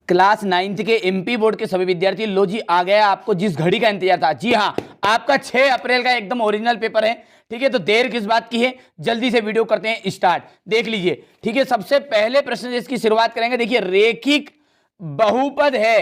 Class 9th के MP board के सभी विद्यार्थी, लो जी आ गया आपको जिस घड़ी का इंतजार था। जी हाँ, आपका 6 अप्रैल का एकदम ओरिजिनल पेपर है। ठीक है, तो देर किस बात की है, जल्दी से वीडियो करते हैं स्टार्ट। देख लीजिए, ठीक है, सबसे पहले प्रश्न से इसकी शुरुआत करेंगे। देखिए, रेखिक बहुपद है।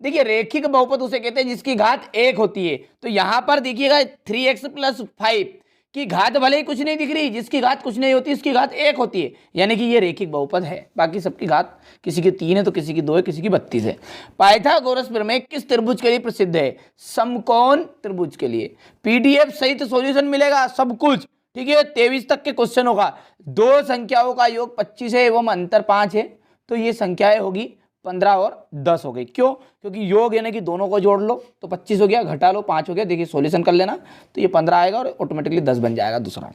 देखिए, रेखिक बहुपद उसे कहते हैं जिसकी घात 1 होती है। तो यहां पर देखिएगा 3x + 5 की घात भले ही कुछ नहीं दिख रही, जिसकी घात कुछ नहीं होती इसकी घात 1 होती है, यानी कि ये रेखिक बहुपद है। बाकी सबकी घात किसी की 3 है तो किसी की 2 है, किसी की 32 है। पाइथागोरस प्रमेय किस त्रिभुज के लिए प्रसिद्ध है? समकोण त्रिभुज के लिए। पीडीएफ सहित सॉल्यूशन मिलेगा सब कुछ। ठीक है, 23 तक के क्वेश्चन होगा। दो संख्याओं का योग 25 है एवं अंतर 5 है, तो ये संख्याएं होगी 15 और 10 हो गई। क्यों? क्योंकि योग यानी कि दोनों को जोड़ लो तो 25 हो गया, घटा लो 5 हो गया। देखिए सॉल्यूशन कर लेना तो ये 15 आएगा और ऑटोमेटिकली 10 बन जाएगा दूसरा।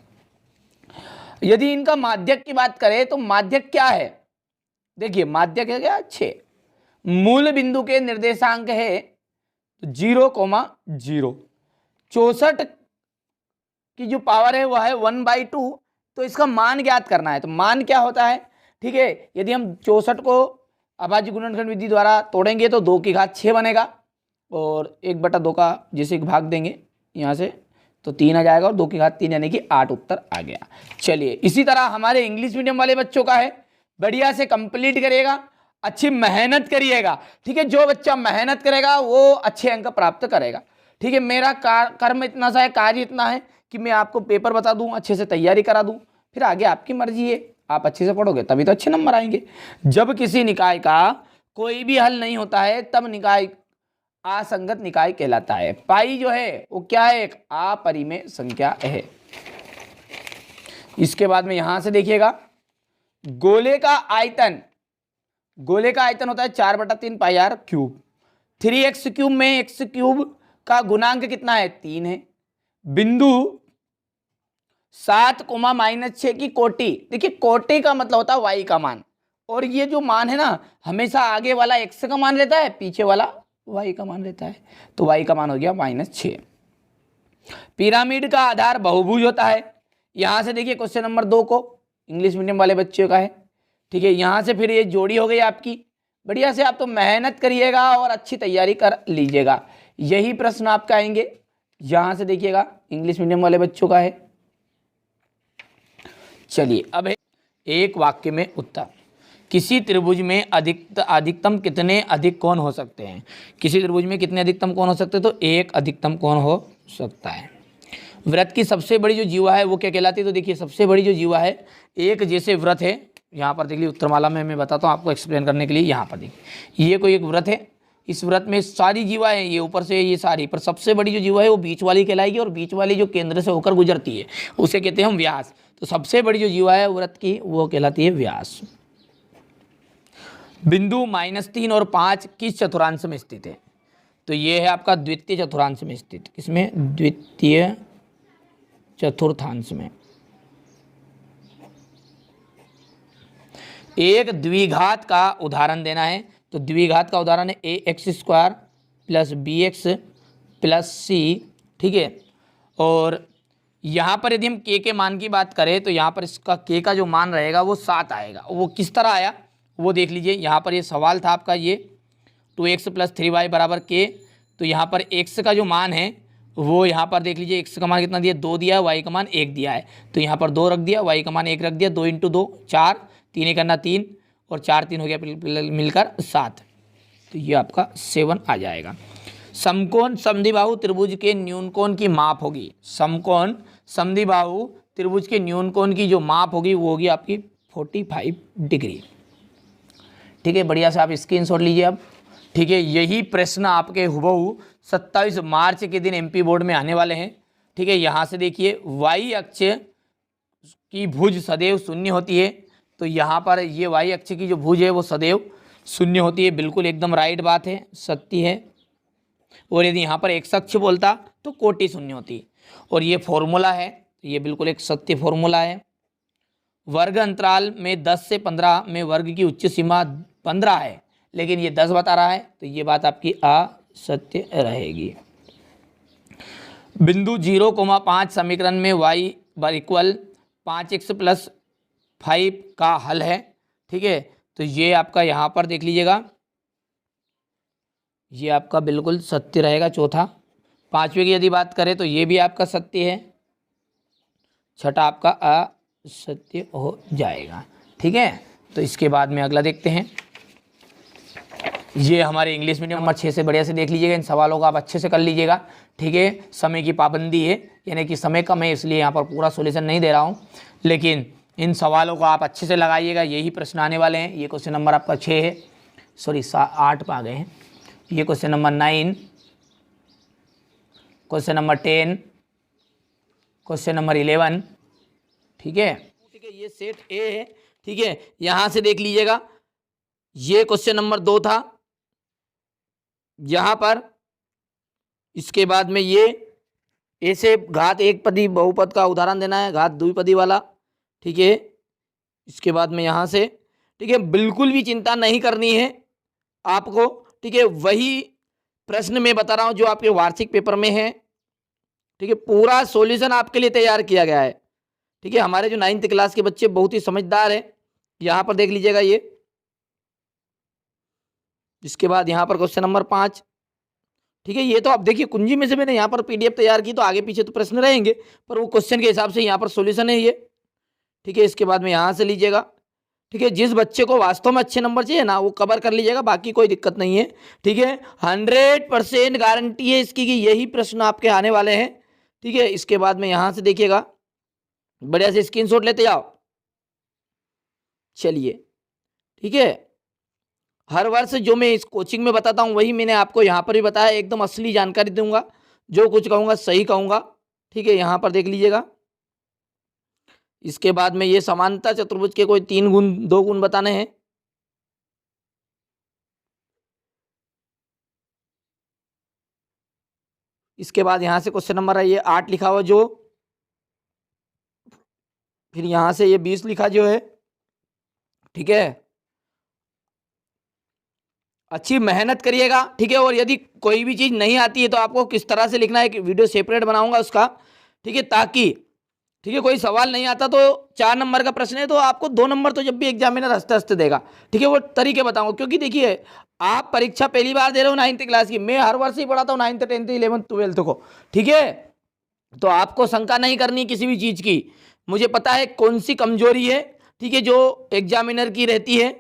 यदि इनका माध्यक की बात करें तो माध्यक क्या है? देखिए, माध्यक है क्या? 6। मूल बिंदु के निर्देशांक है 0,0। 64 की जो पावर है वह है 1/2। तो इसका मान ज्ञात करना है। तो मान क्या होता है? ठीक है, यदि हम 64 को अभाज्य गुणनखंड विधि द्वारा तोड़ेंगे तो 2 की घात 6 बनेगा, और 1/2 का जैसे भाग देंगे यहाँ से तो 3 आ जाएगा, और 2 की घात 3 यानी कि 8 उत्तर आ गया। चलिए, इसी तरह हमारे इंग्लिश मीडियम वाले बच्चों का है। बढ़िया से कंप्लीट करिएगा, अच्छी मेहनत करिएगा। ठीक है, जो बच्चा मेहनत करेगा वो अच्छे अंक प्राप्त करेगा। ठीक है, मेरा कर्म इतना सा है, कार्य इतना है कि मैं आपको पेपर बता दूं, अच्छे से तैयारी करा दूं, फिर आगे आपकी मर्जी है। आप अच्छे से पढ़ोगे तभी तो अच्छे नंबर आएंगे। जब किसी निकाय का कोई भी हल नहीं होता है तब निकाय असंगत निकाय कहलाता है। पाई जो है वो क्या है? एक अपरिमेय संख्या है। इसके बाद में यहां से देखिएगा, गोले का आयतन होता है 4/3 πr³। 3x³ में x³ का गुणांक कितना है? 3 है। बिंदु 7, -6 की कोटि। देखिए, कोटि का मतलब होता है y का मान, और ये जो मान है ना, हमेशा आगे वाला x का मान रहता है, पीछे वाला y का मान रहता है। तो y का मान हो गया -6। पिरामिड का आधार बहुभुज होता है। यहां से देखिए क्वेश्चन नंबर 2 को इंग्लिश मीडियम वाले बच्चों का है। ठीक है, यहां से फिर ये जोड़ी हो गई आपकी। बढ़िया से आप तो मेहनत करिएगा और अच्छी तैयारी कर लीजिएगा। यही प्रश्न आपका आएंगे। यहां से देखिएगा, इंग्लिश मीडियम वाले बच्चों का है। चलिए, अब है एक वाक्य में उत्तर। किसी त्रिभुज में अधिकतम कितने अधिक कोण हो सकते हैं? किसी त्रिभुज में कितने अधिकतम कोण हो सकते हैं? तो एक अधिकतम कोण हो सकता है। वृत्त की सबसे बड़ी जो जीवा है वो क्या कहलाती है? तो देखिए, सबसे बड़ी जो जीवा है, एक जैसे वृत्त है, यहाँ पर देखिए उत्तरमाला में मैं बताता हूँ आपको एक्सप्लेन करने के लिए। यहाँ पर देखिए, ये कोई एक वृत्त है, इस व्रत में सारी जीवा है, ये ऊपर से ये सारी, पर सबसे बड़ी जो जीवा है वो बीच वाली कहलाएगी, और बीच वाली जो केंद्र से होकर गुजरती है उसे कहते हैं हम व्यास। तो सबसे बड़ी जो जीवा है व्रत की वो कहलाती है व्यास। बिंदु -3 और 5 किस चतुर्थांश में स्थित है? तो ये है आपका द्वितीय चतुर्थांश में स्थित। किसमें? द्वितीय चतुर्थांश में। एक द्विघात का उदाहरण देना है। तो द्विघात का उदाहरण है ax² + bx + c। ठीक है, और यहाँ पर यदि हम k के मान की बात करें तो यहाँ पर इसका k का जो मान रहेगा वो 7 आएगा। वो किस तरह आया वो देख लीजिए। यहाँ पर ये सवाल था आपका, ये 2x + 3y = k। तो यहाँ पर x का जो मान है वो यहाँ पर देख लीजिए, x का मान कितना दिया? 2 दिया है, y का मान 1 दिया है। तो यहाँ पर 2 रख दिया, y का मान 1 रख दिया। 2 × 2 4, 3 करना 3, और 4 3 हो गया मिलकर 7। तो ये आपका 7 आ जाएगा। समकोण समद्विबाहु त्रिभुज के न्यून कोण की माप होगी। समकोण समद्विबाहु त्रिभुज के न्यून कोण की जो माप होगी वो होगी आपकी 45 डिग्री। ठीक है, बढ़िया से आप स्क्रीनशॉट लीजिए अब। ठीक है, यही प्रश्न आपके हुबहू 27 मार्च के दिन एमपी बोर्ड में आने वाले हैं। ठीक है, यहाँ से देखिए, y अक्ष की भुज सदैव शून्य होती है। तो यहाँ पर ये y अक्ष की जो भुज है वो सदैव शून्य होती है। बिल्कुल एकदम राइट बात है, सत्य है। और यदि यहाँ पर x अक्ष बोलता तो कोटि शून्य होती। और ये फॉर्मूला है, ये बिल्कुल एक सत्य फॉर्मूला है। वर्ग अंतराल में 10 से 15 में वर्ग की उच्च सीमा 15 है, लेकिन ये 10 बता रहा है, तो ये बात आपकी असत्य रहेगी। बिंदु 0,5 समीकरण में y = 5x + 5 का हल है। ठीक है, तो ये आपका यहाँ पर देख लीजिएगा, ये आपका बिल्कुल सत्य रहेगा चौथा। पांचवे की यदि बात करें तो ये भी आपका सत्य है, छठा आपका असत्य हो जाएगा। ठीक है, तो इसके बाद में अगला देखते हैं। ये हमारे इंग्लिश मीडियम नंबर 6 से बढ़िया से देख लीजिएगा, इन सवालों का आप अच्छे से कर लीजिएगा। ठीक है, समय की पाबंदी है, यानी कि समय कम है, इसलिए यहाँ पर पूरा सॉल्यूशन नहीं दे रहा हूँ, लेकिन इन सवालों को आप अच्छे से लगाइएगा, यही प्रश्न आने वाले हैं। ये क्वेश्चन नंबर आपका 6 है, सॉरी 8 पे आ गए हैं। ये question number 9, question number 10, question number 11। ठीक है, ये सेट ए है। ठीक है, यहाँ से देख लीजिएगा, ये क्वेश्चन नंबर 2 था यहाँ पर। इसके बाद में ये ऐसे घात एक पदी बहुपद का उदाहरण देना है, घात द्विपदी वाला। ठीक है, इसके बाद में यहाँ से, ठीक है, बिल्कुल भी चिंता नहीं करनी है आपको। ठीक है, वही प्रश्न मैं बता रहा हूँ जो आपके वार्षिक पेपर में है। ठीक है, पूरा सॉल्यूशन आपके लिए तैयार किया गया है। ठीक है, हमारे जो 9th क्लास के बच्चे बहुत ही समझदार हैं, यहाँ पर देख लीजिएगा ये। इसके बाद यहाँ पर क्वेश्चन नंबर 5। ठीक है, ये तो आप देखिए कुंजी में से मैंने यहाँ पर पीडीएफ तैयार की, तो आगे पीछे तो प्रश्न रहेंगे, पर वो क्वेश्चन के हिसाब से यहाँ पर सॉल्यूशन है ये। ठीक है, इसके बाद में यहाँ से लीजिएगा। ठीक है, जिस बच्चे को वास्तव में अच्छे नंबर चाहिए ना, वो कवर कर लीजिएगा, बाकी कोई दिक्कत नहीं है। ठीक है, 100% गारंटी है इसकी कि यही प्रश्न आपके आने वाले हैं। ठीक है, इसके बाद में यहाँ से देखिएगा, बढ़िया से स्क्रीनशॉट लेते जाओ। चलिए, ठीक है, हर वर्ष जो मैं इस कोचिंग में बताता हूँ वही मैंने आपको यहाँ पर भी बताया, एकदम असली जानकारी दूंगा, जो कुछ कहूँगा सही कहूँगा। ठीक है, यहाँ पर देख लीजिएगा। इसके बाद में ये समानता चतुर्भुज के कोई 3 गुण 2 गुण बताने हैं। इसके बाद यहाँ से क्वेश्चन नंबर है ये 8 लिखा हुआ जो, फिर यहाँ से ये 20 लिखा जो है। ठीक है, अच्छी मेहनत करिएगा। ठीक है, और यदि कोई भी चीज़ नहीं आती है तो आपको किस तरह से लिखना है, एक वीडियो सेपरेट बनाऊंगा उसका। ठीक है, ताकि, ठीक है, कोई सवाल नहीं आता तो 4 नंबर का प्रश्न है तो आपको 2 नंबर तो जब भी एग्जामिनर हंसते हंसते देगा। ठीक है, वो तरीके बताऊंगा, क्योंकि देखिए आप परीक्षा पहली बार दे रहे हो 9th क्लास की, मैं हर वर्ष ही पढ़ाता हूँ 9th 10th 11th 12th को। ठीक है, तो आपको शंका नहीं करनी किसी भी चीज़ की, मुझे पता है कौन सी कमजोरी है। ठीक है, जो एग्जामिनर की रहती है।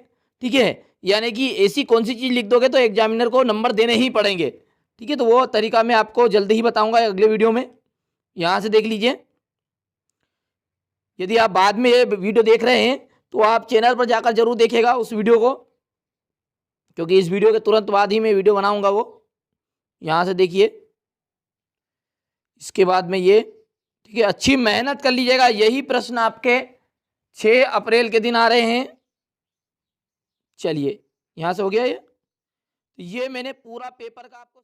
ठीक है, यानी कि ऐसी कौन सी चीज़ लिख दोगे तो एग्जामिनर को नंबर देने ही पड़ेंगे। ठीक है, तो वो तरीका मैं आपको जल्दी ही बताऊंगा अगले वीडियो में। यहाँ से देख लीजिए, यदि आप बाद में ये वीडियो देख रहे हैं तो आप चैनल पर जाकर जरूर देखिएगा उस वीडियो को, क्योंकि इस वीडियो के तुरंत बाद ही मैं वीडियो बनाऊंगा वो। यहाँ से देखिए, इसके बाद में ये, ठीक है, अच्छी मेहनत कर लीजिएगा, यही प्रश्न आपके 6 अप्रैल के दिन आ रहे हैं। चलिए, यहाँ से हो गया ये मैंने पूरा पेपर का आपको